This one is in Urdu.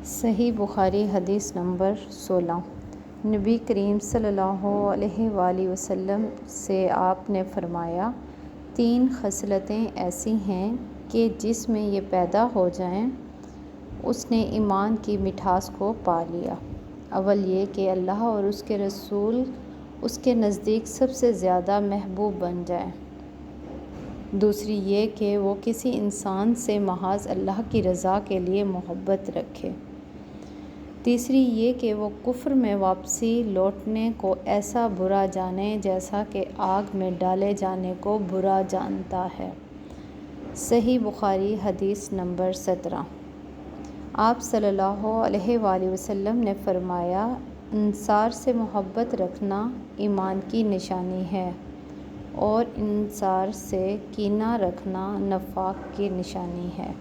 صحیح بخاری حدیث نمبر 16۔ نبی کریم صلی اللہ علیہ وآلہ وسلم سے آپ نے فرمایا، 3 خصلتیں ایسی ہیں کہ جس میں یہ پیدا ہو جائیں اس نے ایمان کی مٹھاس کو پا لیا۔ اول یہ کہ اللہ اور اس کے رسول اس کے نزدیک سب سے زیادہ محبوب بن جائیں۔ دوسری یہ کہ وہ کسی انسان سے محض اللہ کی رضا کے لیے محبت رکھے۔ تیسری یہ کہ وہ کفر میں واپسی لوٹنے کو ایسا برا جانے جیسا کہ آگ میں ڈالے جانے کو برا جانتا ہے۔ صحیح بخاری حدیث نمبر 17۔ آپ صلی اللہ علیہ وآلہ وسلم نے فرمایا، انصار سے محبت رکھنا ایمان کی نشانی ہے اور انصار سے کینہ رکھنا نفاق کی نشانی ہے۔